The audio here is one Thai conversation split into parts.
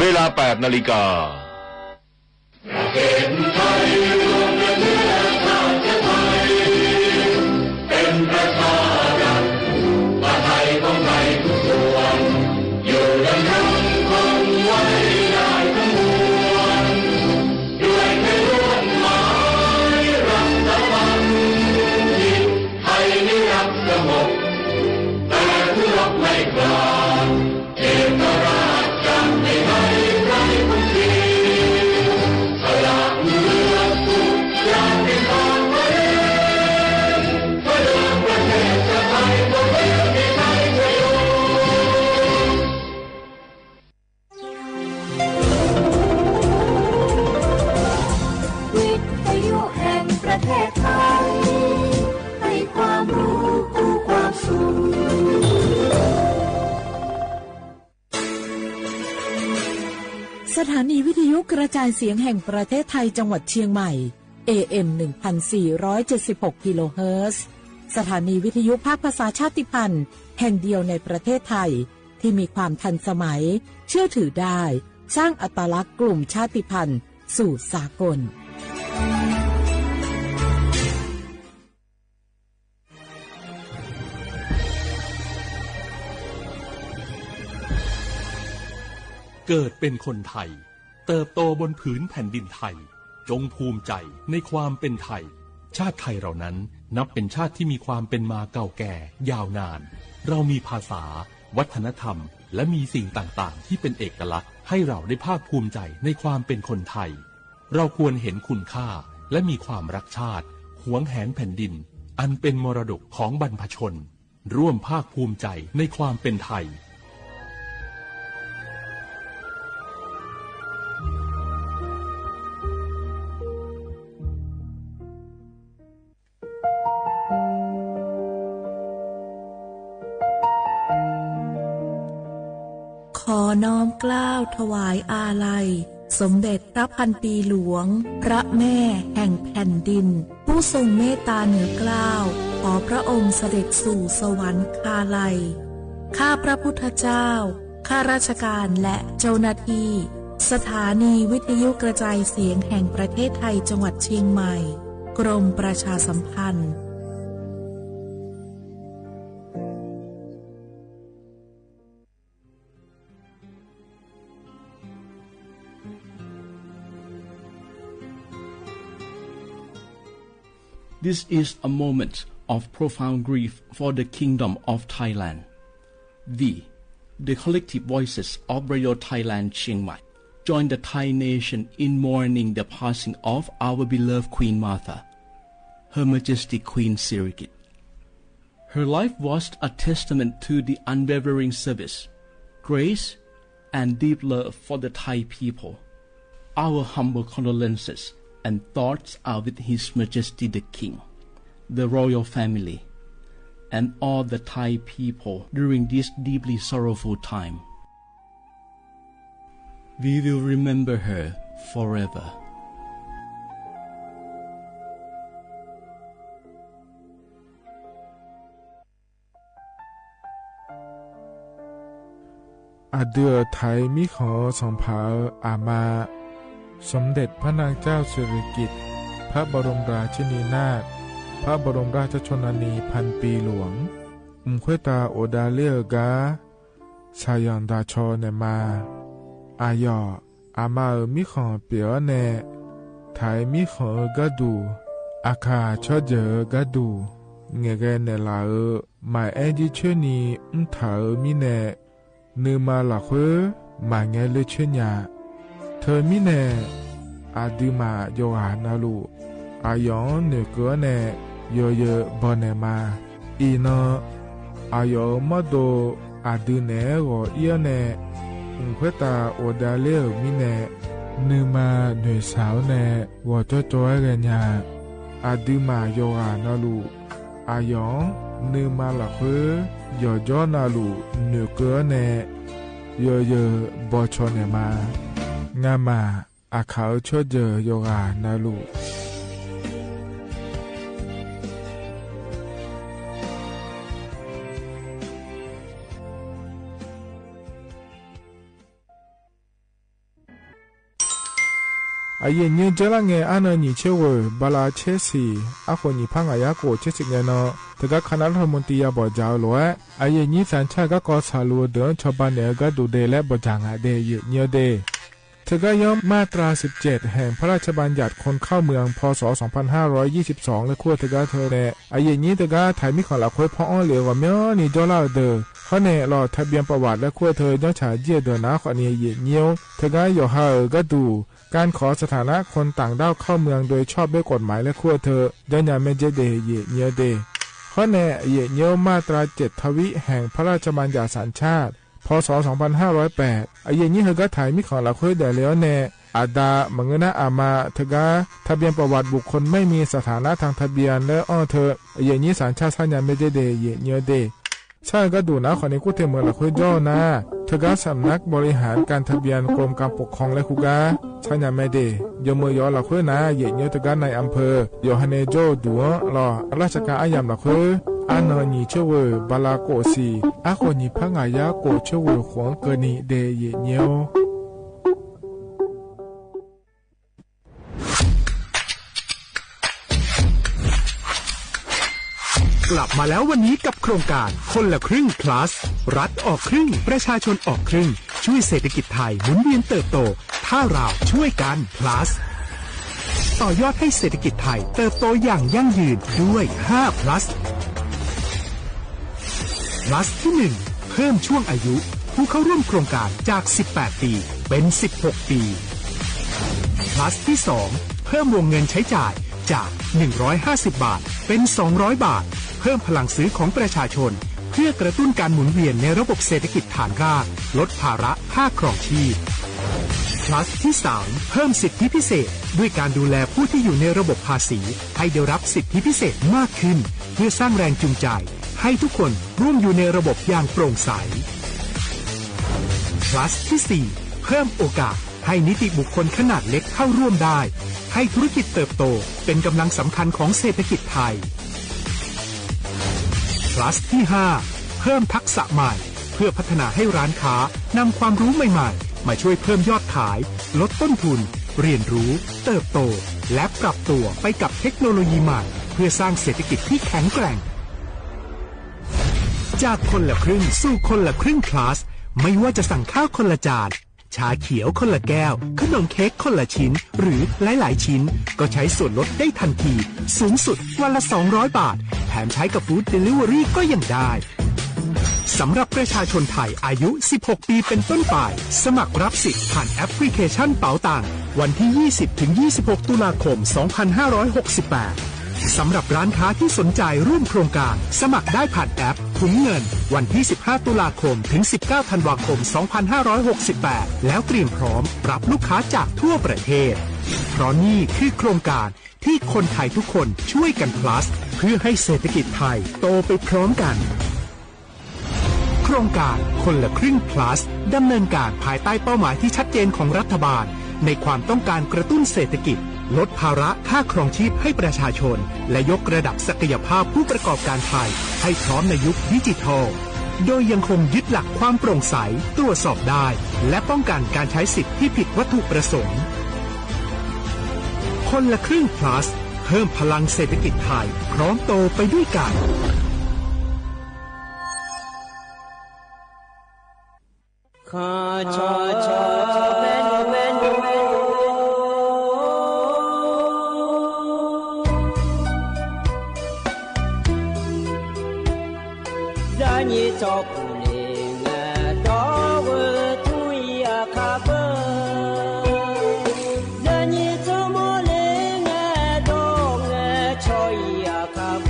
เวลา 8 นาฬิกาสถานีวิทยุกระจายเสียงแห่งประเทศไทยจังหวัดเชียงใหม่ AM 1476 กิโลเฮิรตซ์สถานีวิทยุภาคภาษาชาติพันธุ์แห่งเดียวในประเทศไทยที่มีความทันสมัยเชื่อถือได้สร้างอัตลักษณ์กลุ่มชาติพันธุ์สู่สากลเกิดเป็นคนไทยเติบโตบนผืนแผ่นดินไทยจงภูมิใจในความเป็นไทยชาติไทยเรานั้นนับเป็นชาติที่มีความเป็นมาเก่าแก่ยาวนานเรามีภาษาวัฒนธรรมและมีสิ่งต่างๆที่เป็นเอกลักษณ์ให้เราได้ภาคภูมิใจในความเป็นคนไทยเราควรเห็นคุณค่าและมีความรักชาติหวงแหนแผ่นดินอันเป็นมรดกของบรรพชนร่วมภาคภูมิใจในความเป็นไทยขอน้อมเกล้าถวายอาลัยสมเด็จพระพันปีหลวงพระแม่แห่งแผ่นดินผู้ทรงเมตตาเหนือเกล้าขอพระองค์เสด็จสู่สวรรคาลัยข้าพระพุทธเจ้าข้าราชการและเจ้าหน้าที่สถานีวิทยุกระจายเสียงแห่งประเทศไทยจังหวัดเชียงใหม่กรมประชาสัมพันธ์This is a moment of profound grief for the Kingdom of Thailand. We, the collective voices of Radio Thailand Chiang Mai, join the Thai nation in mourning the passing of our beloved Queen Martha, Her Majesty Queen Sirikit. Her life was a testament to the unwavering service, grace, and deep love for the Thai people. Our humble condolences and thoughts are with His Majesty the King, the royal family, and all the Thai people during this deeply sorrowful time. We will remember her forever. Adeur Thai มิขอส่งเผาอามาสมเด็จพระนางเจ้าสิริกิติ์พระบรมราชินีนาถพระบรมราชชนนีพันปีหลวงควยตาโอดาเลียกาชายันดาชอเนมาอายออามามิขอเปียวเนไทยมิขอกะดูอาคาชอเจอกะดูเงเกเนลาหมายแอจิเชนีถามิเนนือมาละเควหมายเงเลเชญาเธอมิเนอาดิมาโยหานาลูอายองเนเกเนโยเยบอเนมาอีนอายอมาโดอาดิเนโอเอียเนควยตาโอดาเลมิเนนือมาหน่วยสาวเนวอจ้อจ้อยกันยาอาดิมาโยหานาลูอายองนือมาละเควโยจอนาลูเนเกเนโยเยบอชอเนมางามาอาเขาชอเจอโยกานาลู อาเยเนเจลังเงอานนีเชเวบาลาเชสีอาคนนีพังอายาโกเชสิเงเนาะแต่ก็คณะรัฐมนตรีบอจาวล้วยอาเยนี้สัญชาติก็กอสาลัวเดินชาวบ้านเนี่ยก็ดูเดและบจางอาเดยเนียเดเธอก็ย่อมมาตรา17แห่งพระราชบัญญัติคนเข้าเมืองพศ2522และขั้วเธอก็เธอเนี่ยอาเยนี้เธอก็ถ่ายมิของหลักคุยพ่ออ้อเหลือว่าเมื่อนี่จอลาเดอเขาเนี่ยรอทะเบียนประวัติและขั้วเธอย้อนฉายเจียเดินนะขอเนี่ยเยเนียวเธอก็อยู่ห่าก็ดูการขอสถานะคนต่างด้าวเข้าเมืองโดยชอบด้วยกฎหมายและขั้วเธอย้อนยาเมเจเดเยเนียวเดข้อแน่เยเนียวมาตรา7ทวิแห่งพระราชบัญญัติสัญชาติพศ2508อาเยนี้เธอก็ถ่ายมิของหลักคุยได้แล้วแน่อาดามงนะอามาเธอก็ทะเบียนประวัติบุคคลไม่มีสถานะทางทะเบียนและอ้อเธออาเยนี้สัญชาติสัญญาเมเจเดเยเนียวเดใช่ก็ดูนะขอในกู้เทเมืองหลักคุยย่อนะเธอก็สำนักบริหารการทะเบียนกรมการปกครองและคุกาชัญญาเมเดยมือยอหลักคุยนะเยเนียวเธอก็ในอำเภอยอฮันเนโจดัวรอราชการอายามหลักคุยอานอนีเชเวบาลาโกซีอาคนนีพังอายาโกเชเวขวงเกนีเดเยเนียวกลับมาแล้ววันนี้กับโครงการคนละครึ่ง plus รัฐออกครึ่งประชาชนออกครึ่งช่วยเศรษฐกิจไทยหมุนเวียนเติบโตถ้าเราช่วยกัน plus ต่อยอดให้เศรษฐกิจไทยเติบโตอย่างยั่งยืนด้วย5 plus plus ที่ 1 เพิ่มช่วงอายุผู้เข้าร่วมโครงการจาก18ปีเป็น16ปี plus ที่ 2 เพิ่มวงเงินใช้จ่ายจาก150บาทเป็น200บาทเพิ่มพลังซื้อของประชาชนเพื่อกระตุ้นการหมุนเวียนในระบบเศรษฐกิจฐานรากลดภาระค่าครองชีพ plus ที่ 3 เพิ่มสิทธิพิเศษด้วยการดูแลผู้ที่อยู่ในระบบภาษีให้ได้รับสิทธิพิเศษมากขึ้นเพื่อสร้างแรงจูงใจให้ทุกคนร่วมอยู่ในระบบอย่างโปร่งใส plus ที่ 4 เพิ่มโอกาสให้นิติบุคคลขนาดเล็กเข้าร่วมได้ให้ธุรกิจเติบโตเป็นกำลังสำคัญของเศรษฐกิจไทย plus ที่ 5 เพิ่มทักษะใหม่เพื่อพัฒนาให้ร้านค้านำความรู้ใหม่ๆมาช่วยเพิ่มยอดขายลดต้นทุนเรียนรู้เติบโตและปรับตัวไปกับเทคโนโลยีใหม่เพื่อสร้างเศรษฐกิจที่แข็งแกร่งจากคนละครึ่งสู่คนละครึ่ง plus ไม่ว่าจะสั่งข้าวคนละจานชาเขียวคนละแก้วขนมเค้กคนละชิ้นหรือหลายๆชิ้นก็ใช้ส่วนลดได้ทันทีสูงสุดวันละ200บาทแถมใช้กับฟู้ดเดลิเวอรี่ก็ยังได้สำหรับประชาชนไทยอายุ16ปีเป็นต้นไปสมัครรับสิทธิ์ผ่านแอปพลิเคชันเป๋าตังวันที่ 20-26 ตุลาคม 2568สำหรับร้านค้าที่สนใจร่วมโครงการสมัครได้ผ่านแอปถุงเงินวันที่ 15 ตุลาคมถึง 19 ธันวาคม 2568แล้วเตรียมพร้อมรับลูกค้าจากทั่วประเทศเพราะนี่คือโครงการที่คนไทยทุกคนช่วยกัน plus เพื่อให้เศรษฐกิจไทยโตไปพร้อมกันโครงการคนละครึ่ง plus ดำเนินการภายใต้เป้าหมายที่ชัดเจนของรัฐบาลในความต้องการกระตุ้นเศรษฐกิจลดภาระค่าครองชีพให้ประชาชนและยกระดับศักยภาพผู้ประกอบการไทยให้พร้อมในยุคดิจิทัลโดยยังคงยึดหลักความโปร่งใสตรวจสอบได้และป้องกันการใช้สิทธิที่ผิดวัตถุประสงค์คนละครึ่ง plus เพิ่มพลังเศรษฐกิจไทยพร้อมโตไปด้วยกันข้าชอชอเป็น你照顾灵啊，到我土呀卡不，让你怎么灵啊，到我朝呀卡不，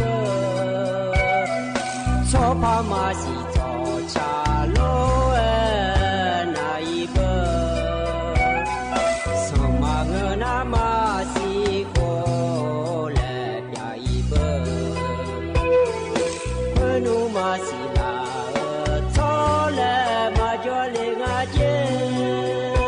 错怕马西早茶路啊那一个，什么个那马西过来呀一个，可努马西。Hãy subscribe cho kênh Ghiền Mì Gõ Để không bỏ lỡ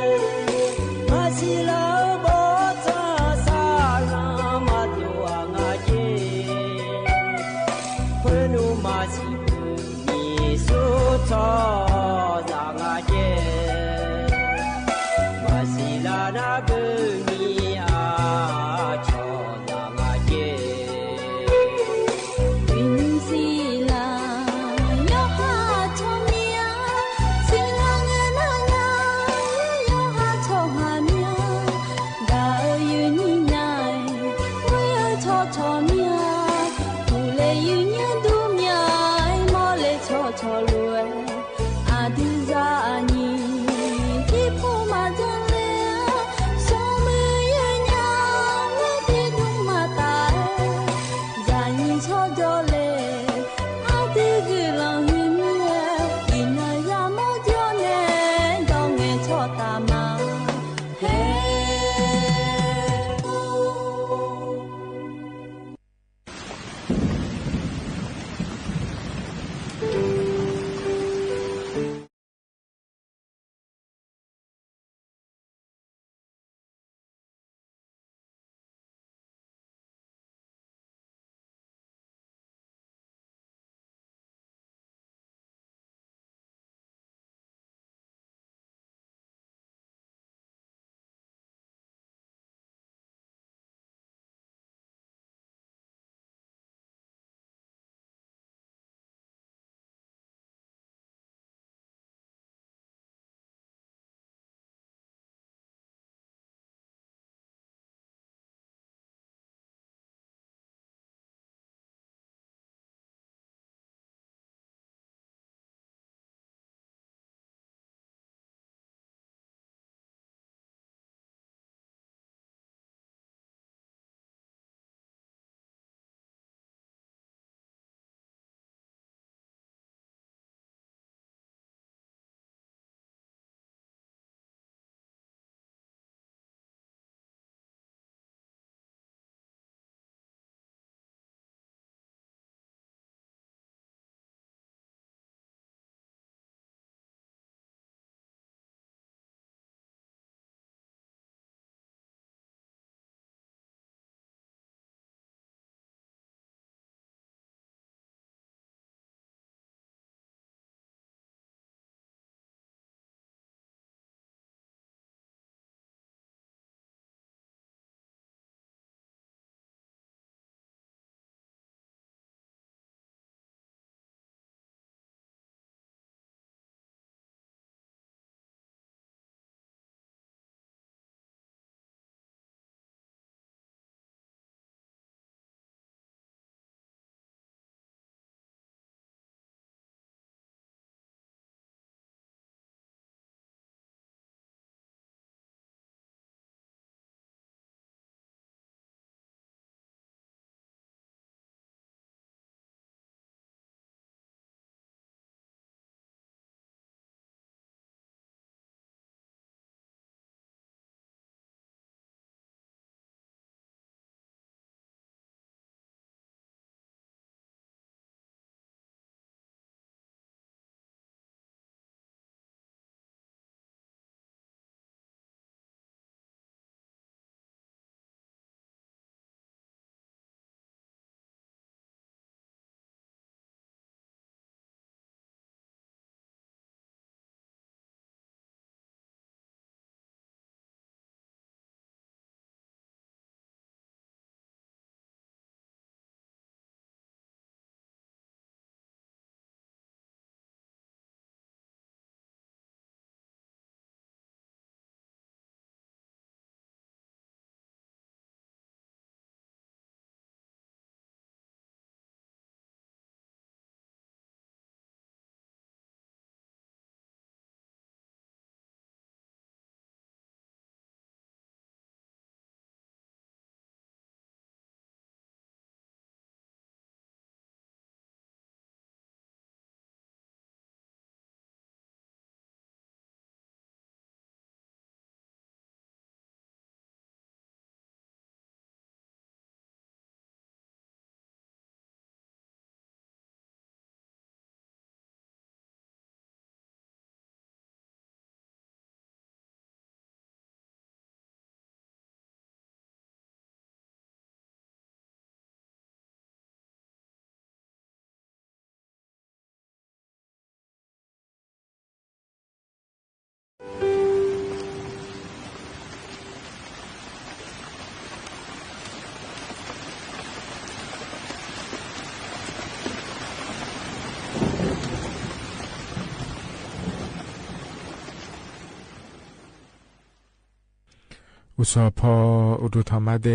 อุสพออุดุธรรมเด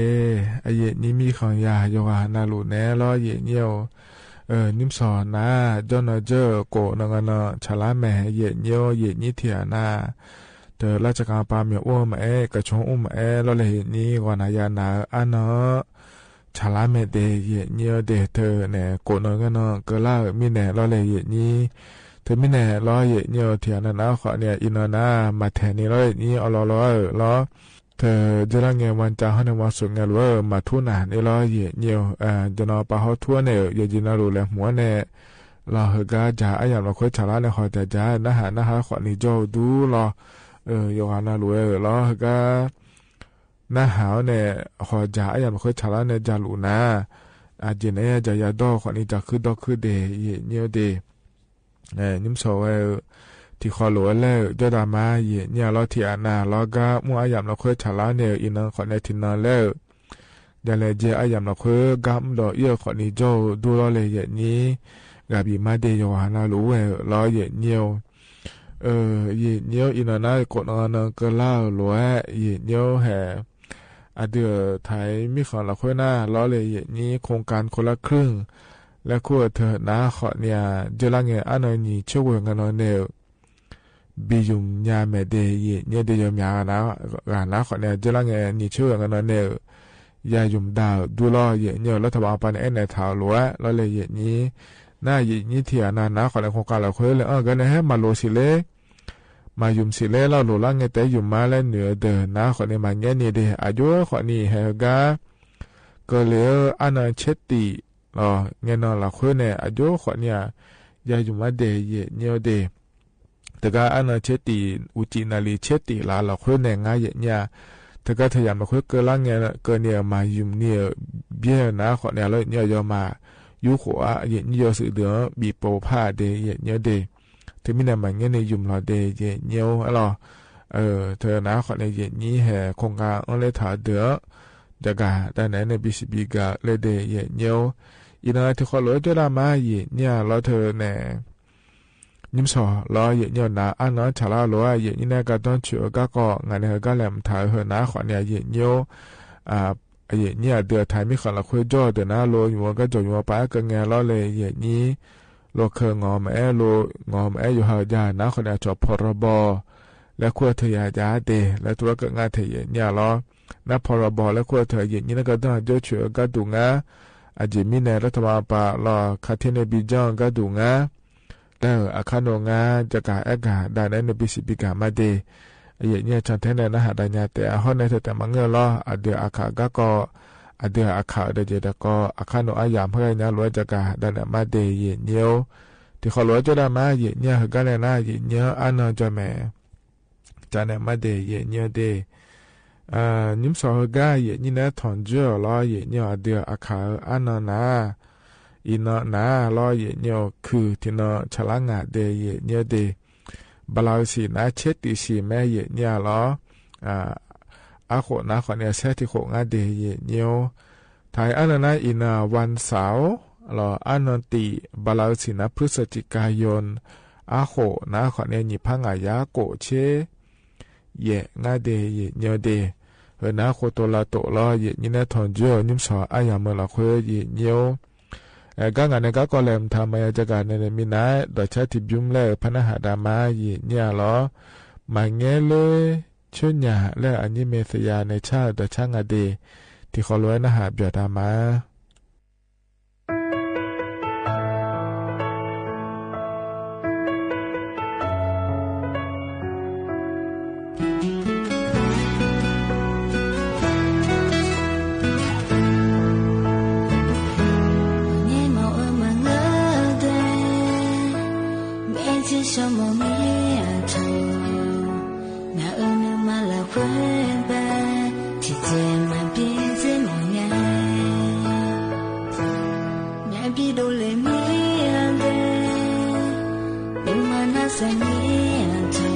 อเยนิมีของยาโยหานาลุเนลอเยเนียวนิมสอนนะจอนเจอโกนงนชลาแม่เยเนียวเยนิเทียนาเตอราชการปาเมียอ้วมกระชงอุ้มลอเลนี้วานายานาอันชลาแม่เดเยเนียวเดเธอเนโกนงนกะลามีเนลอเลเยนี้ เธอไม่แน่ล้อเยเนียวเถียนนะขอเนี่ยอินนามาแทนนี่ล้อนี่เอาล้อเธอจะรังเงวันจ้าให้ในวันสุดเงาล้อมาทุ่นอ่ะนี่ล้อเยเนียวจะนอปะเขาทั่วเนี่ยเยจินารูแลหัวเนี่ยเราเฮกาจ่าไอ้ยามเราค่อยฉลาดในหอแต่จ่านะฮะขอนี่โจดูรอยกานารูล้อเฮกาหน้าหาวเนี่ยหอจ่าไอ้ยามเราค่อยฉลาดในจารูนะอาจจะเนี่ยจะยาดอขอนี่จะคือดอคือเดเยเนียวเดนิมโซที่ขอหลวงแล้วจะดามาเย่เนี่ยเราที่อานาเราก็มั่วอายามเราเคยฉลาดเนี่ยอินขอในที่นอนแล้วอย่าเลยเจอายามเราเคยกำดอกเยอะขอนี้โจดูเราเลยเย่นี้กับบีมาเดยโยฮานารู้เราเย่เนี่ยเย่เนี่ยอินน่ากดนอนก็เล่าหลวงเย่เนี่ยแห่อเดือไทยมีของเราค่อยหน้าเราเลยเย่นี้โครงการคนละครึ่งและคู่เธอหน้าขอเนี่ยเจอละเงอันนี้ช่วยกันนเนี่ยบิยุมยาเมเดยเนี่ยเดียมยานะขอเนี่ยเจอละเงนี่ช่วยกันนเนี่ยยายุมดาวดูล้อเยเนี่ยรัฐบาลปันในถาวรแล้วเลยเยนี้หน้าเยนี้ที่นะขอในโครงการเราเคยเลยกันให้มาโลสิเลมายุมสิเลเราหลุละเงแต่ยุมมาและเหนือเดินนะขอเนี่ยมาเงี้ยนี่เดอายุขอนี่เฮกาก็เลยอันเชติเงินเราคุยเนี่ยอายุขวดเนี่ยยาอยู่มาเดย์เนี่ยเดย์แต่ก็อันนั้นเชติอุจินาลีเชติลาเราคุยเนี่ยง่ายเนี่ยแต่ก็พยายามมาคุยเกินละเงี้ยเกินเนี่ยมายุ่มเนี่ยเบี้ยนะขวดเนี่ยเราเนี่ยยอมายุขวาเนี่ยสื่อเดือบีโปผ้าเดย์เนี่ยเดย์ถึงมีเนี่ยมันเงี้ยในยุ่มเราเดย์เนี่ยเราเธอนะขวดเนี่ยนี้แห่คงการอันเลถาเดือจะกะแต่ไหนในบิสบิกะเลเดย์เนี่ยอีน่าที่เขาเลยจะได้มาเย่เนี่ยเราเธอเนี่ยนิมสอเราเย่เนี่ยนะอันนั้นชาลาเราเย่เนี่ยก็ต้องเชื่อก็งานเนี่ยก็แหลมถ่ายเหนะขอเนี่ยเย่เนี่ยเย่เนี่ยเดือดไทยไม่ขอเราคุยจ่อเดือนะโลอยู่ว่าก็จ่ออยู่ว่าป้าก็งานเราเลยเย่นี้โลเคงอมโลงอมอยู่หายานะขอเนี่ยจบพรบและขั้วเทียยาเดและตัวก็งานเทียเนี่ยเรานับพรบและขั้วเทียเย่เนี่ยก็ต้องจ่อเชื่อก็ดูงาอาจมีในรัฐบาลปะรอคาเทนบิจองก็ดูงาแล้วอาคารโนงาจะกาแอกาได้ในบิสิบิกามาเดอย่างเนี่ยฉันเทนนะหาได้เนี่ยแต่ห้องในแต่มังเงรออาเดียอาคาก็อาเดียอาคาเดเจดก็อาคารโนอายามเพื่อเนี่ยล้วนจะกาได้เนี่ยมาเดเยเนียวที่เขาล้วนจะได้มาเยเนี่ยก็เลยนะเยเนียวอันนั้นจะแม่จะเนี่ยมาเดเยเนียวเดนิมสอหกาเยนี่นะถอนเจอล้อเยเนี่ยเดียอาคาอันนั้นนะอินนะล้อเยเนี่ยคือที่นอฉลางาเดเยเนี่ยเดบลาวสีนะเช็ดติสีแม่เยเนี่ยล้ออาโคนะขอเนี่ยเซติโคงาเดเยเนี่ยไทยอันนั้นนะอินาวันเสาร์ล้ออันนั้นติบลาวสีนะพฤศจิกายนอาโคนะขอเนี่ยหยิบพังอายาโกเชเย่งาเดเย่เนียวเดนะโคโตลาโตลอเย่นี่นะทอนเจอนิมสออายามละคุยเย่เนียวก็งานในก็แลมทำมาจากการในมินาดอชาติบิมเล่พนักดามาเย่เนี่ยล้อมาเงเลยชุนยาและอันนี้เมสยาในชาติดอช่างอเดที่เขาล้วนนะหาเบียดามาHãy subscribe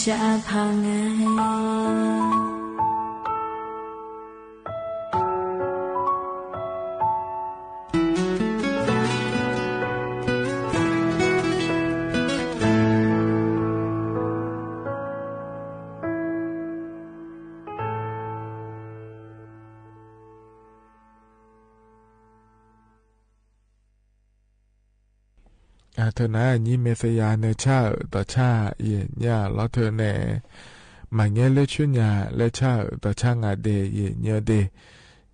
จะพาไงเธอนะยี่เมสยาเนชาต่อชาเย็นยาล้อเธอแน่มาเงี้ยเลือชุนยาเลือชาต่อชางาเดเย็นเยเด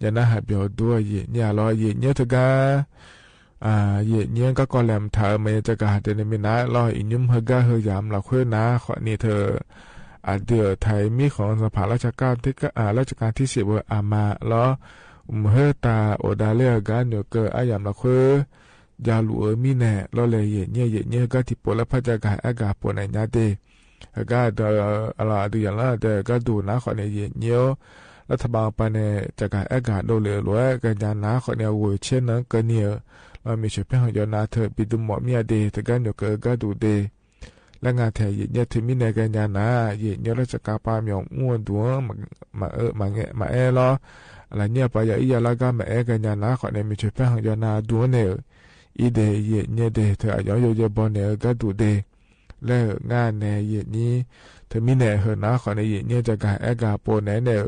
ยานะหาเบียวด้วยเย็นยาล้อเย็นเยเธอกาเย็นเยก็กอแหลมเธอเมจะกาเดนมินะล้ออินยุมเฮกาเฮยามหลักเพื่อนะขอนี่เธอเดือไทยมีของสภาราชการที่ราชการที่10อามาล้อเฮตาโอดาเลกาเนเกออายามหลักเพื่อยาลูมีแน่ลอเลยเย็นเยก็ที่ปวดและพระจักรอากาปวดในญาติก็เดอะไรดูอย่างละเดก็ดูนะขอในเย็นเยอะรัฐบาลไปในจักรอากาศโดเลยล้วนกันยานะขอในวัวเช่นนั้นก็เนี่ยเรามีเชื้อเพลิงยานาเธอปิดหมอมีเดแต่ก็เดี๋ยวก็ดูเดและงานแทนเย็นถึงมีในกันยานะเย็นราชการปามยองม้วนดัวมาล้ออะไรเนี่ยไปอย่างอียาละก็มากันยานะขอในมีเชื้อเพลิงยานาดัวเนี่ยอีเดเย็นเดเธออายุเยอะบอลเนี่ยก็ดูเดแล้วงานในเย็นนี้เธอมีแน่เหรอนะขอในเย็นจะการแอกาโปนเนี่ย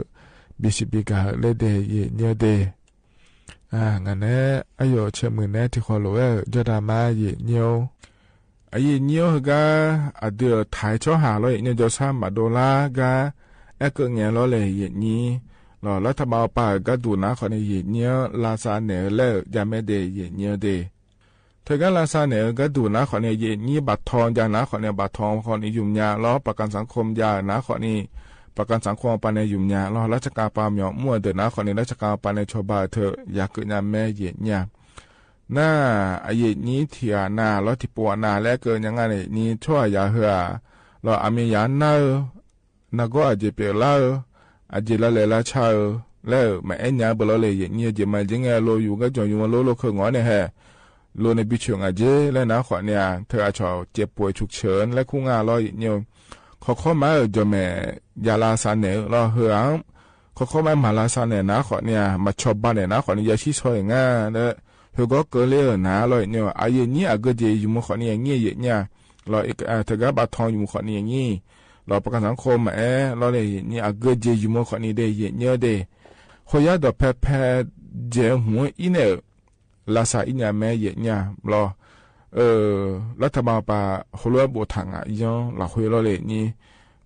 บิชิบิกาเลเดเย็นเดงานนี้อายุเชื่อมือเนี่ยที่ขอรู้จะทำมาเย็นเย็นก็เดือดถ่ายช่อหาเลยเนี่ยจะ$3ก็เกิดเงี้ยแล้วเลยเย็นนี้รัฐบาลป่าก็ดูนะขอในเย็นลาซาเนอแล้วจะไม่เดเย็นเดเธอก็ลาซาเนอก็ดูนะขอเนี่ยเย็นนี้บัตรทองยานะขอเนี่ยบัตรทองขอเนี่ยยุ่งยากล้อประกันสังคมยานะขอนี่ประกันสังคมปานในยุ่งยากล้อราชการปามหยองมั่วเดินนะขอเนี่ยราชการปานในชาวบ้านเธออยากเกิดงานแม่เย็นยากหน้าเย็นนี้เถียนาล้อที่ปวดนาและเกินยังไงนี่ช่วยยาเหือล้ออามียาเนอนักก็อาจจะเปล่าอาจจะละเลยละเชาแล้วมาเอ็นยาเบลเลยเย็นนี้จะมาจึงไงโลอยู่ก็จงอยู่มาโลเคยงอเนี่ยแฮโลในบิชงอาเจและนะขอเนี่ยเธออาจจะเจ็บป่วยฉุกเฉินและคู่งานรอเนี่ยข้อมาจะแม่ยาลาซาเนอรอเหือข้อมามาลาซาเนนะขอเนี่ยมาชอบบ้านเนี่ยนะขอเนี่ยยาชีสวยง่ายและเฮก็เกลือนะรอเนี่ยอายุนี้อาก็จะอยู่มุขเนี่ยเงี้ยเนี่ยรออีกเธอก็บัตรทองอยู่มุขเนี่ยงี้รอประกันสังคมรอเลยนี่อาก็จะอยู่มุขเนี่ยได้เนี่ยได้ขอยาดอกแพ้เจ้าหัวอินเนอลาซาอินยาแม่เย็นยารอรัฐบาลป่าหัวบัวทางย้อนหลักหัวเราเลยนี่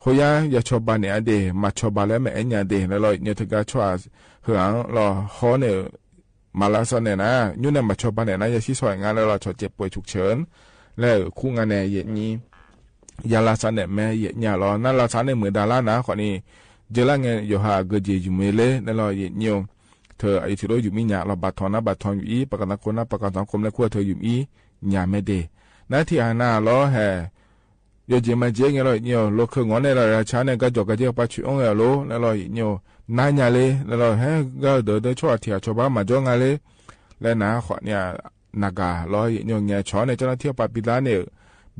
หัวยาชอบบ้านเนี่ยเดมาชอบบ้านแล้วแม่เอ็นยาเดแล้วเราเนี่ยถึงก็ช่วยเหืองรอฮอเนี่ยมาลาซาเนี่ยนะยุ่งเนี่ยมาชอบบ้านเนี่ยนะยาชีสวยงานแล้วเราชอบเจ็บป่วยฉุกเฉินแล้วคู่งานเนี่ยเย็นนี้ยาลาซาเนี่ยแม่เย็นยารอนั่นลาซาเนี่ยเหมือนดารานะขอนี่เจริญเงี้ยอยู่หาเกจิอยู่เมเล่แล้วเราเย็นยงเธอไอ้ที่เราอยู่มีหยาเราบัตรทองนะบัตรทองอยู่อีประกันสังคมนะประกันสังคมและขั้วเธออยู่อีหยาไม่ได้นั่นที่อาณาล้อแห่ยอดเจมันเจงเราเนี่ยโลกงอนเนี่ยเราชาเนี่ยก็จกกระเจียวปัจจุบันเราโลแล้วเราเนี่ยนายาเลยแล้วเราแห่ก็เดินช่วยเที่ยวชาวบ้านมาจ้องอะไรและนะขอเนี่ยนากาล้อเนี่ยเงี้ยชอเนี่ยเจ้าหน้าที่ปาปิลาเนี่ย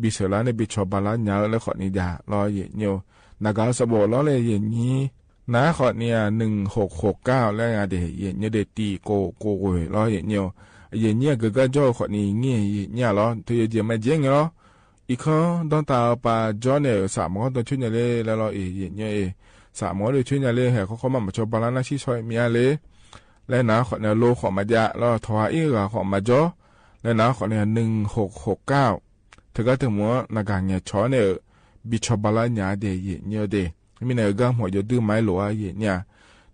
บิสลาเนี่ยบิชอบาลาเนี่ยแล้วขอเนี่ยล้อเนี่ยนากาสบล้อเลยอย่างนี้นะขอเนี่ย1669แล้วงานเดียเนี่ยเดตีโกเวล้อเนี่ยเนี่ยก็จ่อขอนี่เงี้ยเนี่ยล้อเธอจะมาเจงล้ออีกครั้งต้องตาปาจอเนี่ย3 คนต้องช่วยเลยแล้วล้อเนี่ย3 คนเลยช่วยเลยเหรอเขามาชอบบาลานะชี้ซอยมีอะไรและนะขอเนี่ยโลขอมาจะล้อถอยอีกขอมาจ่อและนะขอเนี่ย1669เธอก็ถึงมัวนากาเนี่ยชอเนี่ยบิชอบบาลาเนี่ยเดียเนี่ยเดมีเนื้อก็หัวจะดื้อไม้หลัวเนี่ย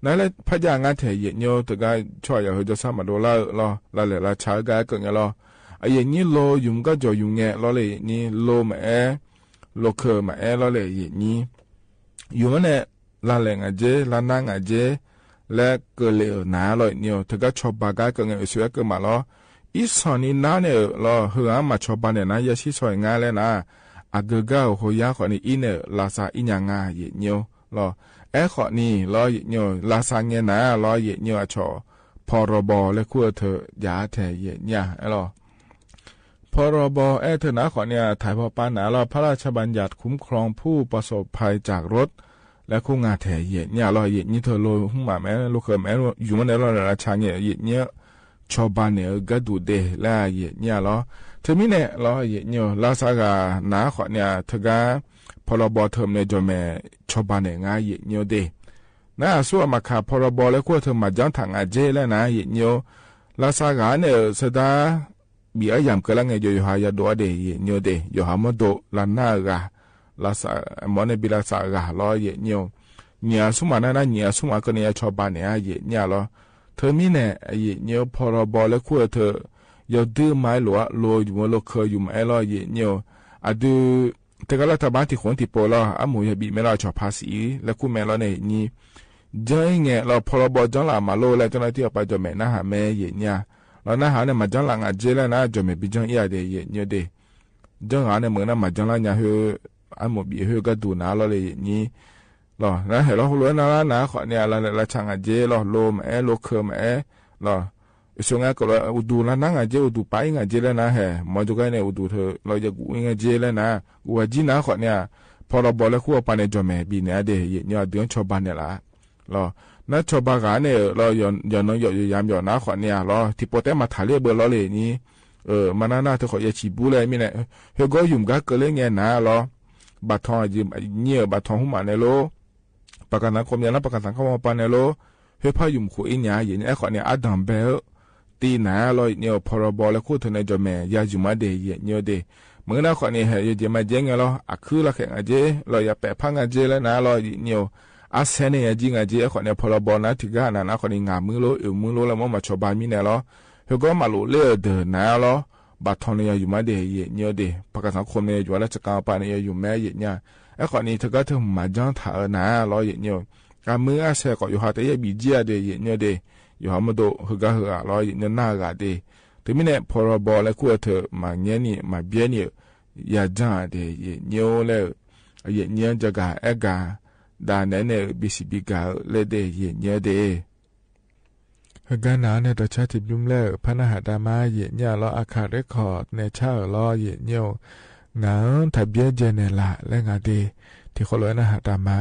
นั่นแหละพยางานเถียเนาะแต่ก็ช่วยอย่าให้จะสามารถรอเลยละช้าก็เกินไงรอไอ้ยังนี้โลยุ่งก็จะยุ่งเงี้ยรอเลยนี่โลมาโลเคมารอเลยอย่างนี้อยู่มันเนี่ยละแรงอาเจละนั่งอาเจและเกลือหนาเลยเนี่ยแต่ก็ชอบบางก็เกินไงสวยเกินมาล้ออีสอนี่น้าเนี่ยรอเหือมาชอบบ้านเนี่ยนะยาชีสวยงานเลยนะอาเกก็หัวยาขอนี่อินเนี่ยลาซาอินยังงาเยเนียวรอขอนี่รอเยเนียวลาซาเงี้ยนะรอเยเนียวชอพอรบและขั้วเธอยาแทเยเนี่ยรอพ พรบเธอนะขอเนี่ยถ่ายพอปาหนาเราพระราชบัญญัติคุ้มครองผู้ประสบภัยจากรถและคู่งาแถเหยียดเนี่ยเราเหยียดนี่เธอโลหุ่มหมาแม่ลูกเคยแม่อยู่มันในเราราชาเนี่ยเหยียดเนี่ยชาวบ้านเนี่ยก็ดูเดและเหยียดเนี่ยเราเธอมีเนี่ยเราเหยียดเนี่ยลาสากาหนาขอเนี่ยเธอก็พรบเทอมเนี่ยจอมแม่ชาวบ้านเนี่ยง่ายเหยียดเนี่ยเดน่าสู้มาขาพรบแล้วคู่เธอมาจังถังอาเจแล้วนะเหยียดเนี่ยลาสากาเนี่ยสดาบีอายามเกลังเงยอยู่หายาดัวเดยเนียวเดอยู่หามโดลานน่ากาลาสามอนเนบิลาสากาลอเยเนียวเนียสุมานาเนียสุมาก็เนียชอบบ้านเนียเยเนียลอเธอมีเนี่ยเยเนียวพอรบแล้วคู่เธอยอดดื้อไม้หลวโลอยู่โลเคยอยู่ไม้ลอเยเนียวอะดูแต่ก็รัฐบาลที่คนที่โปลออามูยบีไม่รอชอบภาษีแล้วคู่แม่ลอเนี่ยนี่จังเงี้ยเราพอรบจังละมาโลแล้วจังไรที่เอาไปจะแม่น่าหาแม่เยเนียเราหน้าหาเนี่ยมาจังหลังอาเจแล้วนะจอมบิจังเอียเดยเนียเดจังหาเนี่ยเหมือนน่ะมาจังหลังเนี่ยเฮอันหมดบีเฮก็ดูนะเราเลยนี่หรอนะเห็นเราล้วนนะขอเนี่ยเราช่างอาเจเราโลมโลเคมหรอส่วนงั้นก็เราดูแล้วนั่งอาเจดูไปอาเจแล้วนะเฮมาจุกันเนี่ยดูเธอเราจะกูอาเจแล้วนะกูว่าจีน่าขอเนี่ยพอเราบอกแล้วคู่ปานเนี่ยจอมบีเนี่ยเดยเนี่ยเดือนชาวบ้านเนี่ยละหรอนั่นชาวบ้านเนี่ยเราย้อนน้องยามนะขอเนี่ยเราที่พอแต่มาถ่ายเรียบเบอร์เราเลยนี่มันน่าเธอขออย่าฉีบุเลยมีเนี่ยเฮก็ยุ่มกันเกลือเงี้ยนะเราบัตรทองยืมเนี่ยบัตรทองหุ่มในโลประกันสังคมเนี่ยนะประกันสังคมปานในโลเฮพายุ่มคุยเนี่ยอย่างนี้ขอเนี่ยอดัมเบลตีนะเราเนี่ยพอเราบอกแล้วคู่เธอในจอแม่ยาจุมาเดยเนี่ยเดเมื่อนั้นขอเนี่ยเฮยจะมาเจ๊งเราอักคือละแข่งอาเจเราอย่าแปะพังอาเจแล้วนะเราเนี่ยอาเซเนียจิงอาเจขอเนี่ยพอเราบอกนะถึงกันนะขอเนี่ยงามือโลมือโลแล้วมาชอบบ้านมีเนี่ยเราเฮก็มาโลเล่เดินนะเราบัตรทองเนี่ยอยู่มาเดยเนี่ยเดประกันสังคมเนี่ยอยู่แล้วจะกาวปานเนี่ยอยู่แม่เนี่ยขอเนี่ยเธอก็เธอมาจังถ่ายนะเราเนี่ยการมืออาเซก็อยู่หาแต่ยังบีเจียเดยเนี่ยเดอยู่หามาโดเฮก็เฮก็เราเนี่ยน่ากาเดถึงมีเนี่ยพอเราบอกแล้วคู่เธอมาเนี่ยนี่มาเบี้ยเนี่ยยาจังเดยเนี่ยแล้วเนี่ยจะกากาดานเนี่ยบิสิบิกาเลเดยเนี่ยเดเฮกันนาเนี่ยตัวชาติยุ่มเล่พระนหดามาเยเนี่ยเราอาคาเรคคอร์ดในชาล้อเยเนี่ยงาทะเบียนเจเนล่ะและงาเดที่เขาเลยนะหดามา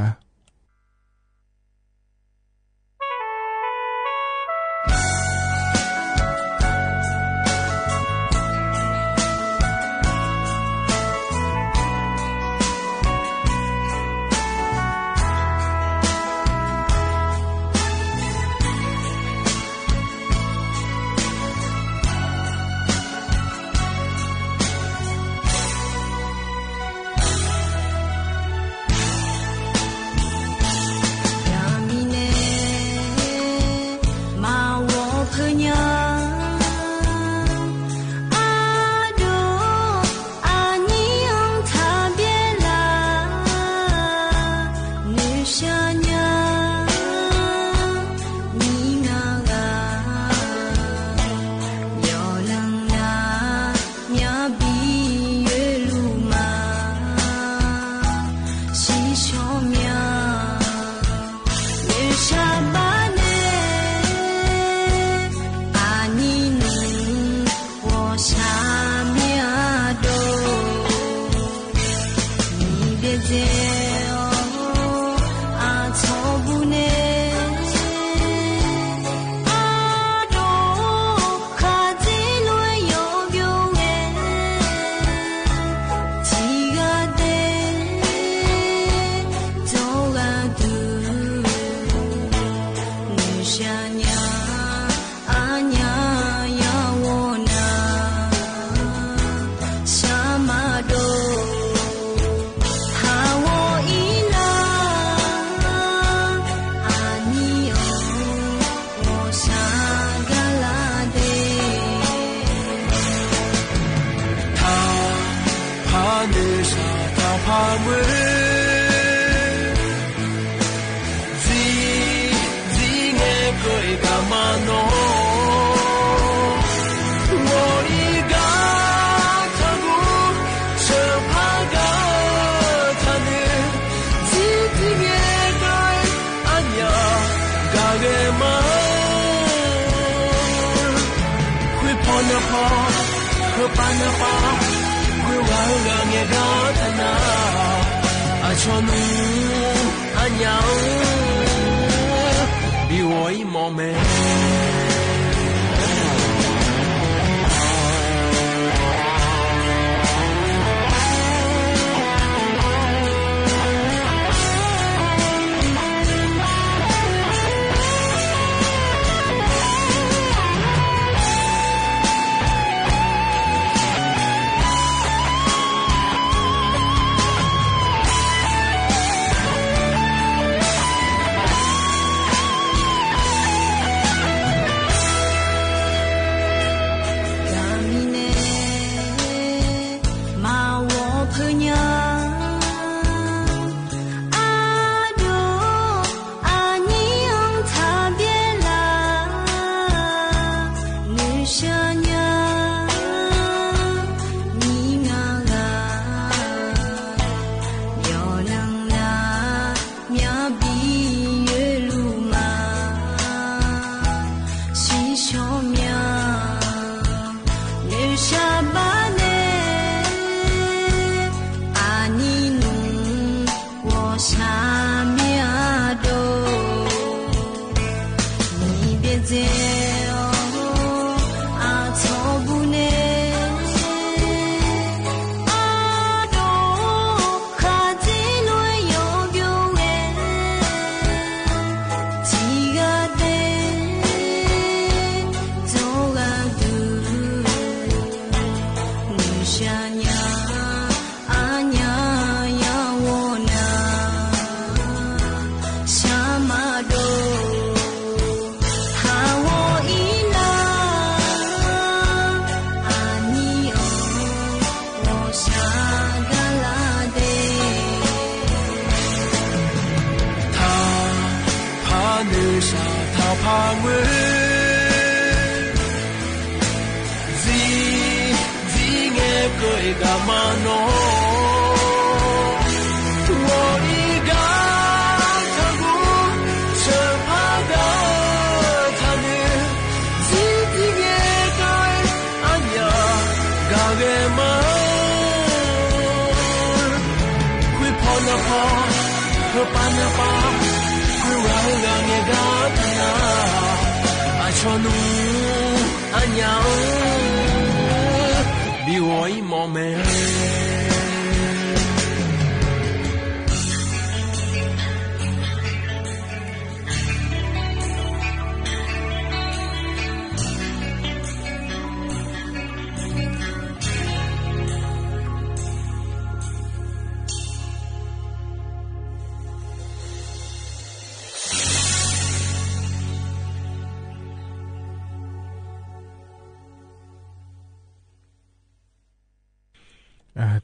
พ Panapa, Guanga Gatana, Achonu, Anyao, Biwoi Moment.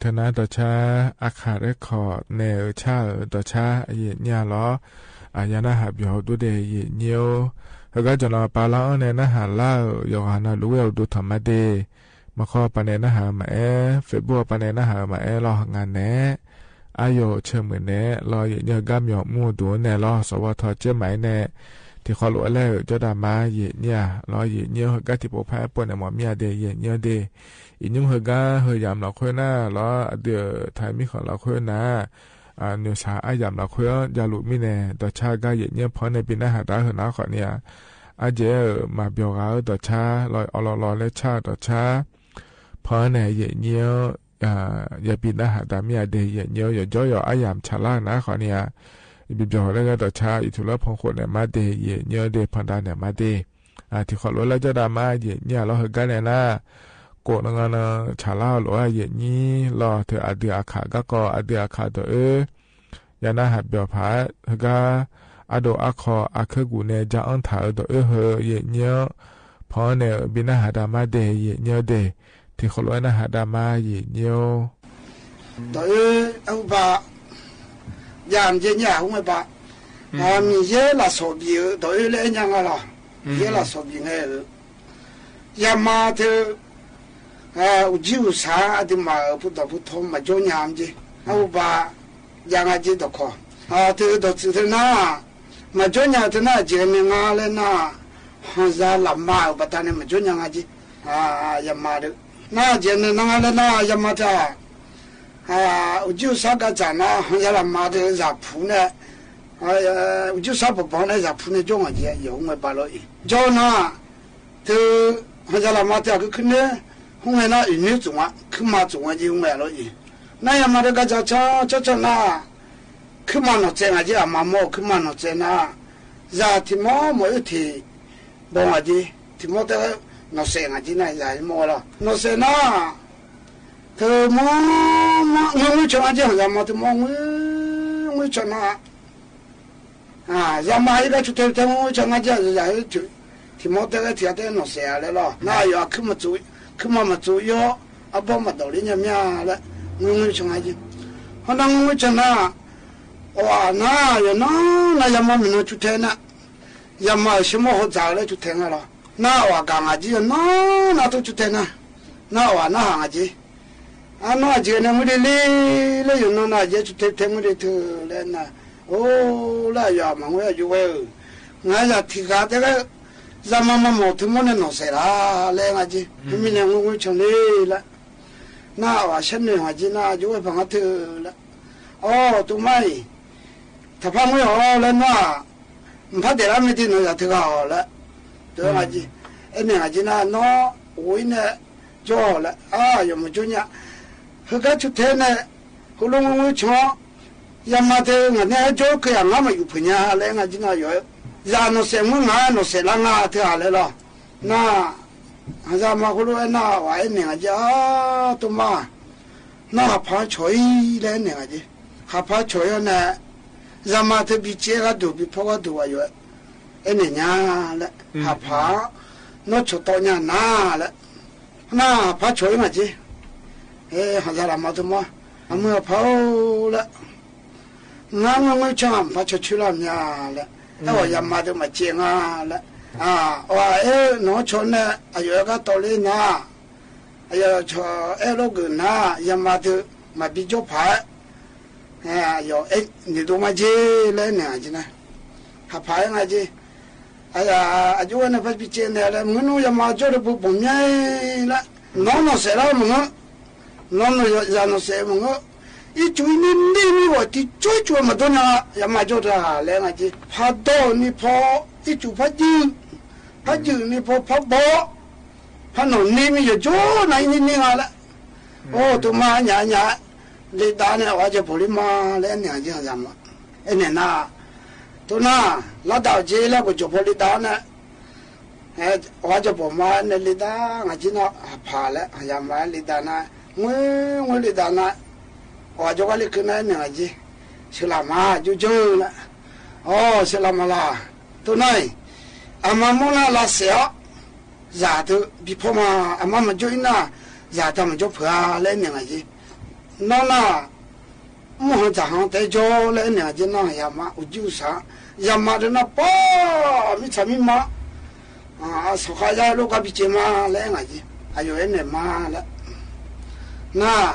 ธนาต่อชาอาคาเรคคอร์ดแนวชาต่อชาเยญาล้อยานาหับอยู่ดูเดเยเนียวแล้วก็จะนอปาลาเนนะหาล่ายอหานารู้เอาดูธรรมะเดมาข้อปะเนนะหามาเฟบัวปะเนนะหามารองานแนอายเชิญเหมือนแนรอเยเนียวกามยอมู่ตัวแนรอสวทเจ้าหมายแนที่ขอรู้แล้วเจ้าดามาเยเนี่ยรอเยเนียวก็ที่ปกพายปนหมอมียเดเยเนียวเดอีนุ่มเฮกาเฮยามเราค่อยหน้าแล้วเดี๋ยวไทยมีของเราค่อยหน้าเนื้อชาอายามเราค่อยยาลุมิเน่ต่อชาก็เยอะเพราะในปีหน้าหาได้หัวหน้าขอเนี่ยอาเจมาเบียวเอาต่อชาลอยอลอและชาต่อชาเพราะในเยอะอย่าปีหน้าหาได้มีอะไรเยอะอย่าจ่อยอายามชาล่านะขอเนี่ยบีบจ่อแล้วก็ต่อชาอีทุลพงคนเนี่ยมาเดเยอะเดพันดาเนี่ยมาเดที่ขอรู้แล้วจะดามาเยอะเราเฮกาเนี่ยนะโกนงานชาลาหรือว่าเย็นนี้รอเธออเดียขาก็อเดียขาตัวยานาหัดเบียวผาเฮกาอโดอาคออาเคกูเนจาอันถ่ายตัวเฮเย็นเนี้ยพอเนบินาหาดามาเดเย็นเนี้ยเดที่เขาล้วนนาหาดามาเย็นเนี้ยตัวเอาบะยามเย็นยาหุ้มบะมีเยอะละสบีตัวเล่นยังไงล่ะเยอะละสบีไงยามาเธออุจิวสาอดีมาพุทธพุทโธมาจงยามจีเอาบะยังไงจีตะขอเธอตัวเธอหน้ามาจงยามเธอหน้าเจมิงาเลยหน้าฮันซาลามาอุปทานมาจงยังไงจียามาเด那今天那个那要么的我就啥个讲呢？好像他妈的热铺呢，我就啥不帮那热铺呢，叫我姐有我把了，叫那都好像他妈的个可能后面那女种啊，去嘛种啊就买了伊，那要么这个叫那，去嘛那在啊就嘛么去嘛那在那，热天么没有天，帮我姐，天么的那谁啊就那热么了，那谁那。他我讲啊，讲什么？他我讲啊，什么一个出头，我讲啊，讲然后就，他妈这个天天弄谁来了？那要去么做，去么做药，帮么道理人家了。我讲啊，讲，好那我讲啊，哇，那什么没能出头呢？什么什么好早了出头了？那我讲啊，讲那都出头呢？那我那行啊，讲。那这个我的嘞，那有那也就听我的头来那，那呀嘛，我要就为，我要提高这个，咱们毛头毛的弄谁啦？来我这，明年我成立了，那我现在我这那就会帮我头了，都买，他怕我好了那，唔怕得了没得那要头好了，对我这，年我这那我呢就好了有么就呢？后个出天呢，后来我唱，要么的我那就这样，我们有朋友来我就那有，然后什么那谁让我跳下来了，那，然后后来那我一年就都嘛，那还怕吹来年就，还怕吹呢，然后他比这个都比破个都有，一年了，还怕，那出到年那了，那怕吹我就。好像那么多嘛，我们要跑了，我讲把出去了呀了，我也嘛都没见了，农村呢，有个道理呢，说那个呢，也嘛都没比较怕，你都没见来呢，就呢，还怕那就，就我那不比见来了，我弄也嘛做的不容易了，弄谁了我。那让那谁么？一追你我的追么多呢？也嘛就这来我就怕到你怕一追怕酒你怕包，怕弄你们就做那你了。都嘛伢，你打呢我就不理嘛，来伢就什么？年呐，都那拉到这了我就不理打呢。我就不嘛那理打，我今那怕了，也嘛理打呢。我理打那，我就里跟那娘子，是喇嘛就走了，是喇嘛啦，都那，妈妈那小，然后比婆嘛，妈妈就那，然后们就婆来娘子，那，我早上在家来娘子那呀嘛，我就上，呀嘛的那包，没吃没嘛，说好呀，如果比这嘛来娘子，还有人来嘛了。那，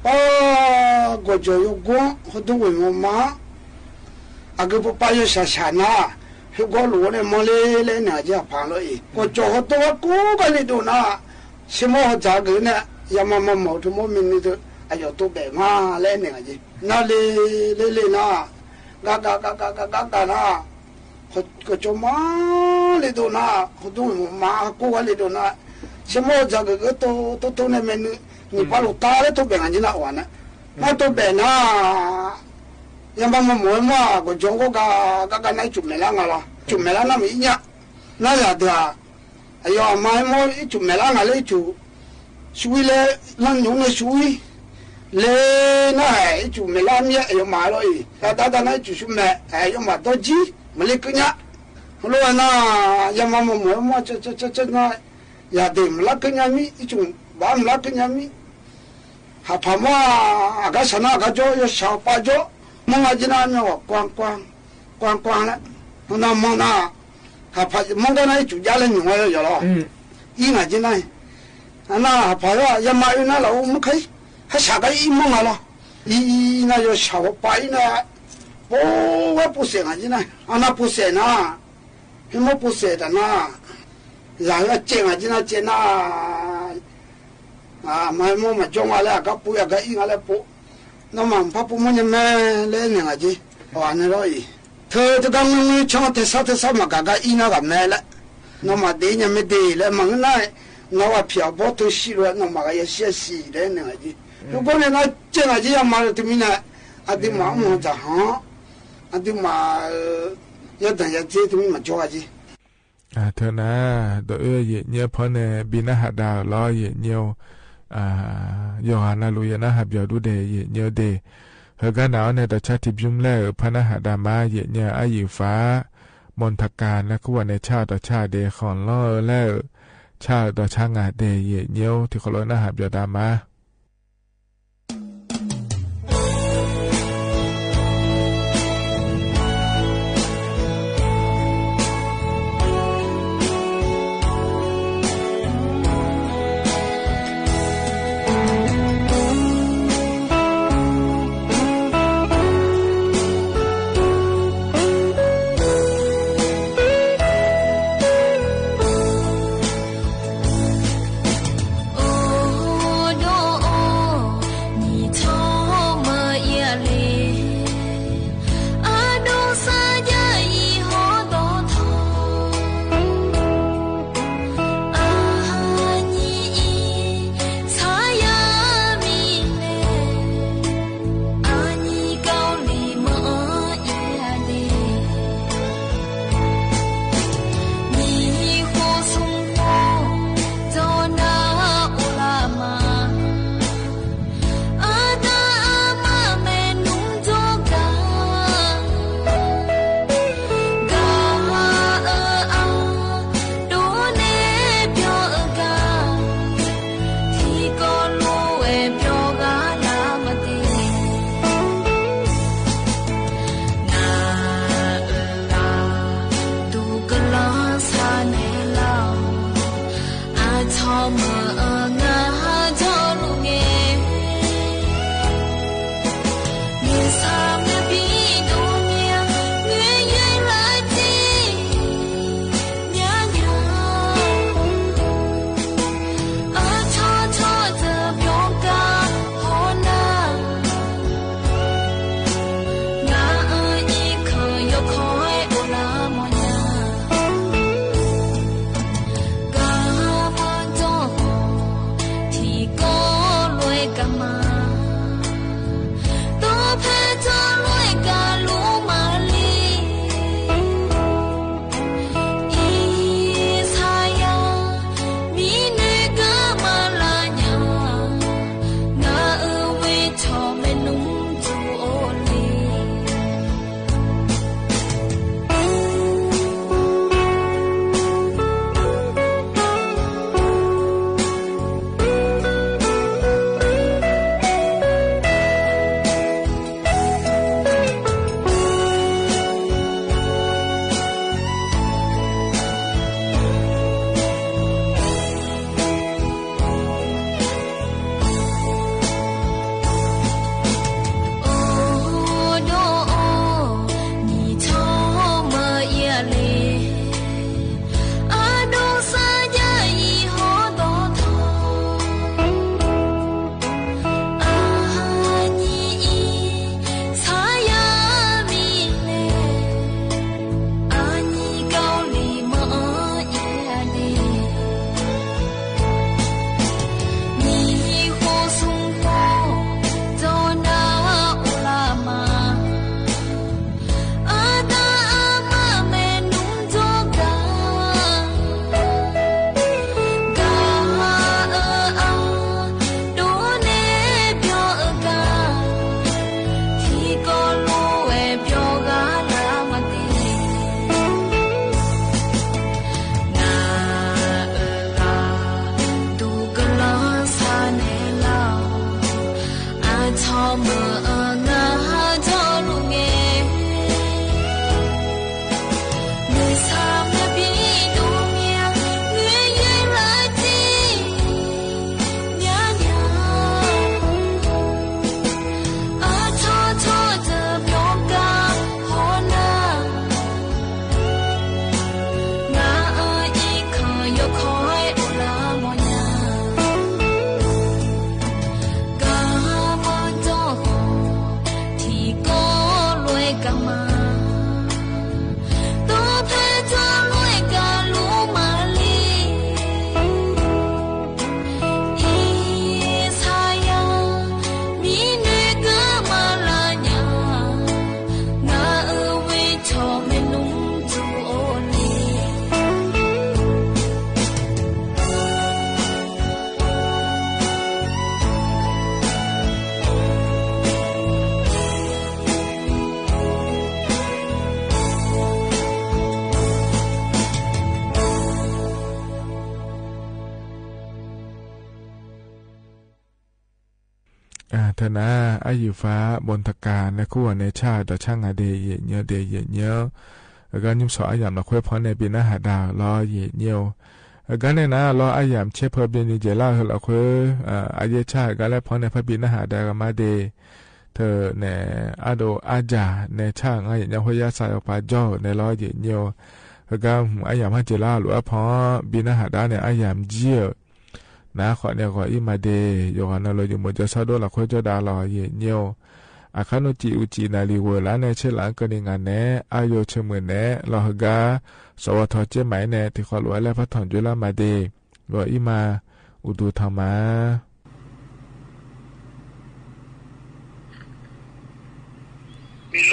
我就有光，我都问我妈，个不把有下那，我路呢没来那家旁了伊，我做好多个里头那，什么咋个呢？要么毛头毛命里头，都白嘛来那家，那里那，嘎那，我做嘛里头那，我都问我妈个里头那，什么咋个都那边呢？你把路打了都别人家那玩了，那都别那，要么嘛，我讲我个那做没了了，做没了那么一样，那呀的啊，妈一做没了来做，所以嘞，那用的所以，嘞那还做没了面买了伊，打那就是买，要买到鸡，没那个呀，后来那要么这那，呀对没那个呀米一种，把没那个呀米。还怕嘛？个啥那个叫要小把脚，我今那我光了，那么那还怕么个那住家了另外有了，一我今那，那还怕呀？要买那了我们可以，还下个一梦了，一那要小把呢，我不行啊今那，那不行啊，什么不行的那，然后捡啊今那捡那。มาโมมาจงอะไรกับปุยกับอิงอะไรปุน้ำมันพับปุมันยังแม่เล่นยังไงจีว่านี่ร้อยเธอจะกังวลช่องเทศมากับอิงกับแม่ละน้ำมันดียังไม่ดีแล้วมันง่ายน้ำว่าเพียบตัวสิเลยน้ำมันก็ยังเสียสีเลยยังไงจี如果你那这个这样嘛，对面呢，的嘛我就好，的嘛要等下这对面嘛做下去。เธอนะโดยเยเพราะเนี่ยบินาหัดดาวล้อเยโยฮานาลุยนะหับยอดูเดเยเดเฮกันหนาวเนี่ยแต่ชาติบิมแล้วพระหัดดามาเยอายุฟ้ามนทการและขวในชาติต่อชาติเดของล้อแล้วชาติต่อชางาเดเยที่เขาล้อนะหับยอดามาโอ้ ธนาอายุฟ้าบนตะการและคู่ในชาติต่อช่างอาเดเยเนียวเดเยเนียวแล้วก็ยิ้มสออายามละค่อยพอในปีหน้าหาดาวรอเยเนียวกันเนี่ยนะรออายามเชฟเพิ่มเดนิเจล่าเหละค่อยอายุชาติกันแล้วพอในพระปีหน้าหาดาวมาเดเธอเนี่ยอาโดอาจาในช่างอาอย่างพยาสายออกไปจ่อในรอเยเนียวแล้วก็อายามให้เจล่าหรือว่าพอปีหน้าหาดาวเนี่ยอายามเจียวนะขอเนี่ยขออีมาเดยกันนะเราอยู่หมดจะซาโดละค่อยจะดารอเยเนียวอาคานุจิอุจินาลีเวลาในเชลังกันงานเนอายุเชมือเนลอฮกาสวทเจไหมเนที่ขอรวยและพัฒนจุลามาเดก็อีมาอุดูธรรมะมิโล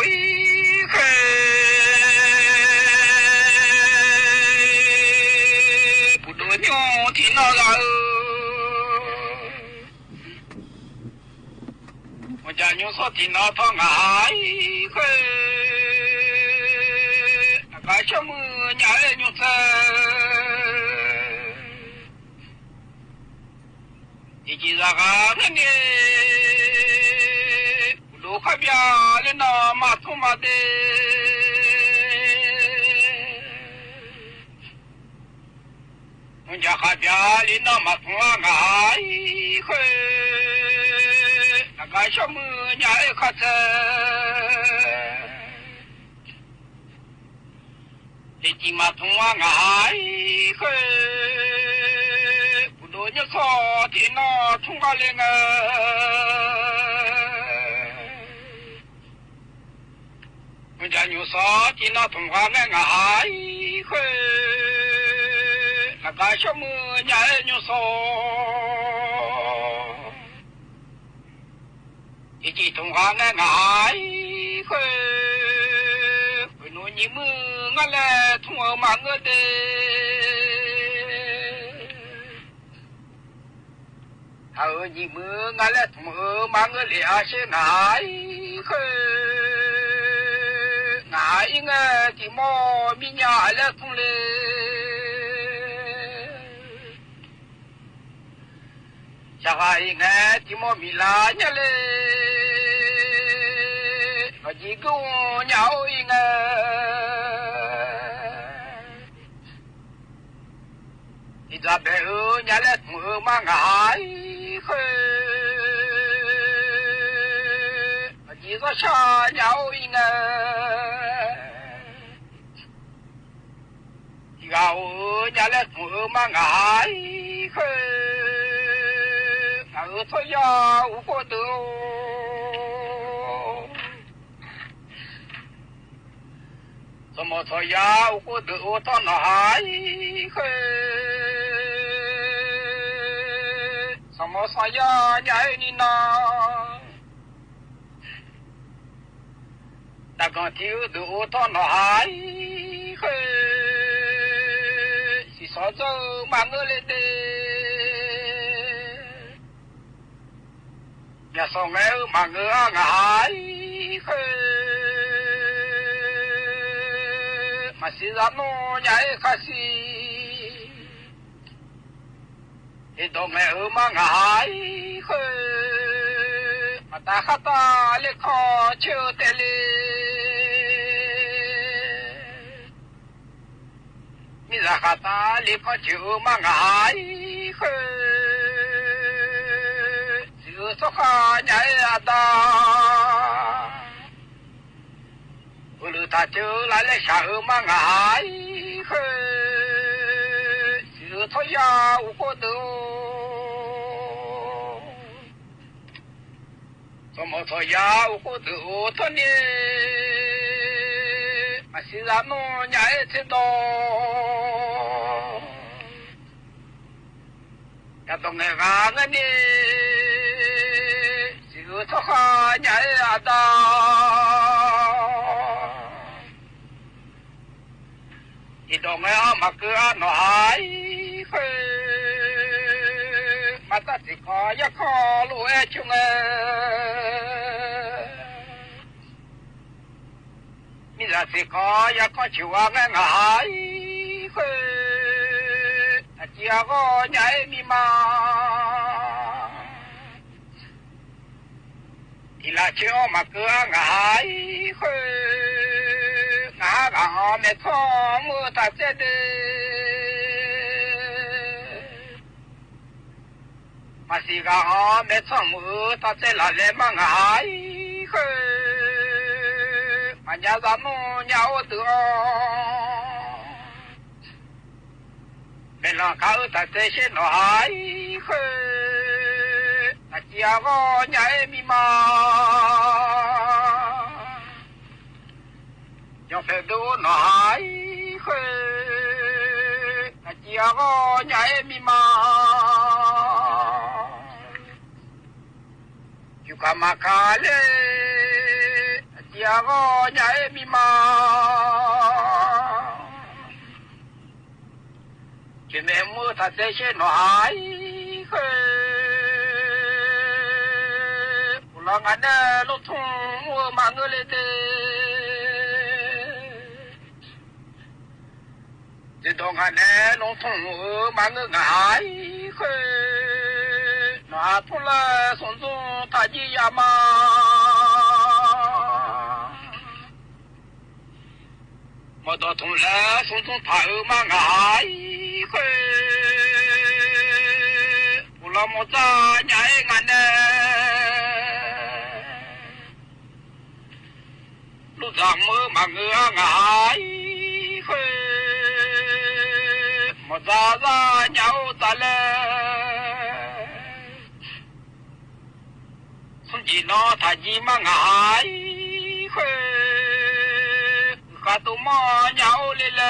อีเคปุโดโยที่นอลาจะยุ่งสตินาท้องหายเคยกายชมือใหญ่ยุ่งเสียอีกจากนั้นเนี่ยลูกขบยาเลน่ามาทุ่มมาเดมันจะขบยาเลน่ามาทุ่มหายเคยกายชมือใหญ่ขัดที่จริงมาทุ่งว่างหายเคยผู้โดนยศที่นอทุ่งอะไรเงมันจะอยู่สอที่นอทุ่งว่างหายเคยกายชมือใหญ่อยู่สอที่จีทุ่งว่างหายเคยผู้โดนยิ้มมืองั้นแหละทุ่งมาเงเดเอายิ้มมืองั้นแหละทุ่งมาเงเลียเชงหายเคยหายเงที่มอมีญาและทุ่งเลจะหายเงที่มอมีลาเนี่ยเลยก็จีกูเหงาอีเงที่จะเบลเนี่ยแหละมือมาหายเคยก็จีก็ชาเหงาอีเงที่เอาเนี่ยแหละมือมาหายเคยเอาทอยาอุปโตสมทยาอุปโตตอนหายเคยสมสยาใหญ่นี่นาแต่ก่อนที่ดูตอนหายเคยสิสอเจอมาเงเลเดอย่าส่งแล้วมาเงือหายเคยมาสิจานโนใหญ่ข้าสิไอ้ดงแม่มาหายเคยมาตาข้าตาเล็กคอเชื่อเตเลมีราคาตาเล็กคอเชื่อมาหายเคยชื่อสุขาใหญ่อาตาอุลุตาเจอหลายเลยชามาหายเคยชื่อทอยาอุปโตสมทยาอุปโตทนี่มาสิจานโนใหญ่เทโตอย่าต้องเงาเงินนี่ชื่อทขาใหญ่อาตาที่ดอกไม้มาเกลือหน่อยเคยมาตัดสิคอยาคอลูเอชงมีตัดสิคอยาคอชิวางง่ายเคยอาเจียก็ใหญ่มีมา อีละเชื่อมาเกลือหงายหงากะหอมเม็ดทองมือตัดเส้นมาสีกะหอมเม็ดทองมือตัดเส้นละเล่มังหายมันยาสามุยาวตัวเป็นละเขาตัดเส้นหายตัดเจียก็ใหญ่มีมายังเฟดูหน่อยตัดเจียก็ใหญ่มีมาอยู่กับมาคาเลตัดเจียก็ใหญ่มีมาจะแม่มือตัดเส้นหน่อยลองอันเดลุทุ่งมัวมังเลยเดจะต้องอันเดลุทุ่งมังหายนาทุลสนสุทาจิยามามาตัวทุ่งแล้วสนสุทามังหายอุลามจ้าใหญ่งันเดลูกสาวมือมาเงือหงายมาซาซาเจ้าตาเลสุจีนอทาจีมาหงายข้าตัวมอเจ้าเล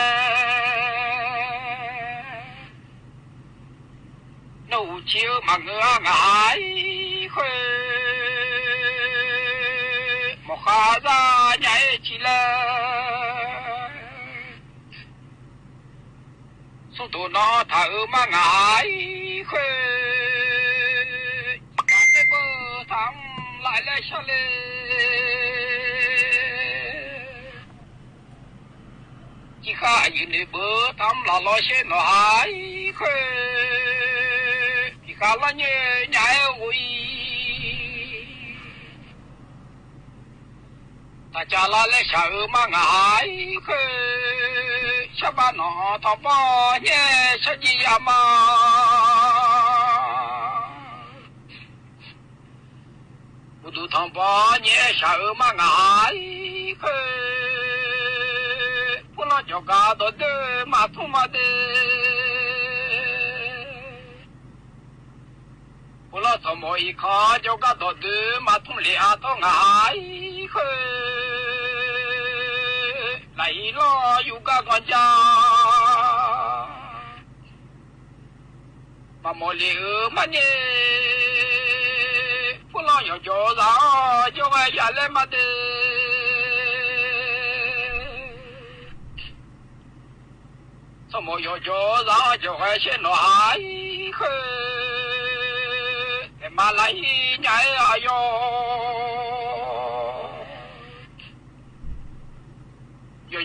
นูเชี่ยวมาเงือหงายมอข้าซาใหญ่ชิเลสุดตัวนอถ้ามาหงายการได้เบอร์ทำหลายเลยชะเลจีข้าอยู่ในเบอร์ทำหลายร้อยเช่นหายจีข้าละเนี่ยใหญ่อุ้ยตาจาลาเลชามังหายชาวบ้านอทบเย่ชจียามาบุตรทบเย่ชามังหายพลจกาดเดมาทุมาเดพลสมอยขาจกาดเดมาทุเลียทองหายไหลล้ออยู่กับก่อนจ้ามาโมลีมันเนี่ยพวกเราอยู่จ่อจ้าจ่อไอ้ยาเล่มาเดสมอยอยู่จ่อจ้าจ่อไอ้เช่นหายแต่มาไหลใหญ่อายุ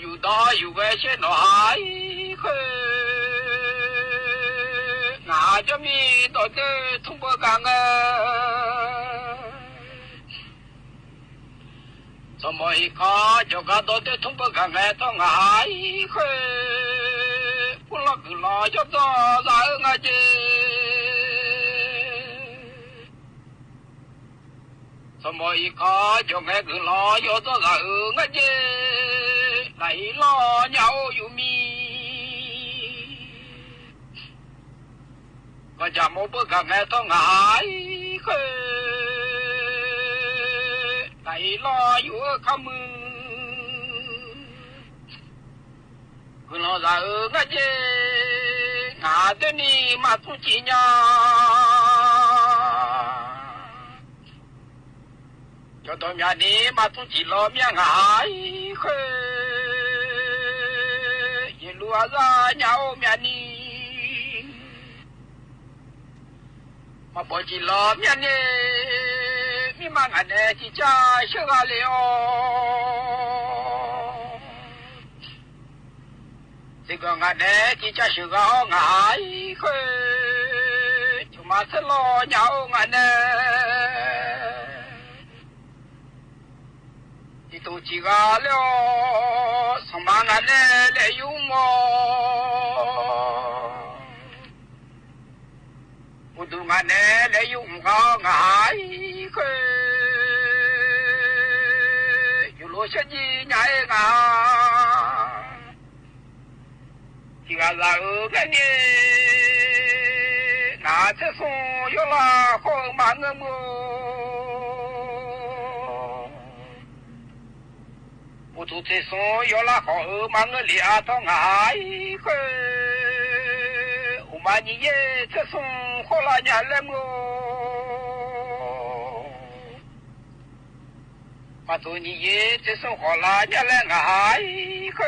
อยู่ต่ออยู่ไว้เช่นหายน่าจะมีตัวเดินทุ่งเบอร์กังสมัยข้าจะกระโดดทุ่งเบอร์กังต้องหายพวกเราคือรอจะต่อสายงาเจสมัยข้าจะแค่คือรอจะต่อสายงาเจไหลล้อเหยาอยู่มีก็จะโมเบกับแม่ต้องหายไหลล้ออยู่ข้ามือคือเราจะงะเจงาเดนี่มาทุจิญาจะต้องยานี้มาทุจิล้อมยังหายลัวซาเจ้าเมียนี่มาปจิลอเมียนี่มีมังอันเนที่จ้าเชื่อเลยโอสิกงอันเนที่จ้าเชื่อหายจุมาสโลเจ้าอันเน都几个了，上班俺来有么？我都俺来有个爱个，有落下几年啊，几个老个呢？俺这送有了好忙个么？我都这送有了好忙个俩到爱个，我妈你也这送好了年了么？我做你也这送好了年了爱个，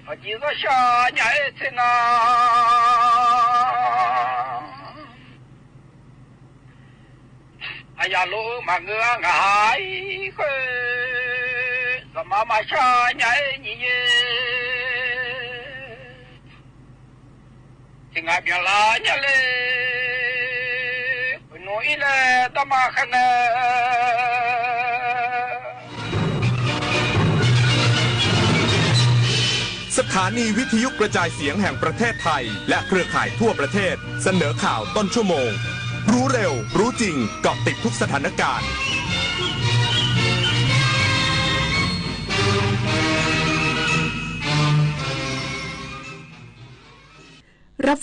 我几个小年子啊。哎呀，路嘛我爱个，咱妈妈想爱你耶，听俺别拉你嘞，我弄一来大妈看呢。สถานีวิทยุกระจายเสียงแห่งประเทศไทยและเครือข่ายทั่วประเทศเสนอข่าวต้นชั่วโมงรู้เร็วรู้จริงเกาะติดทุกสถานการณ์รับ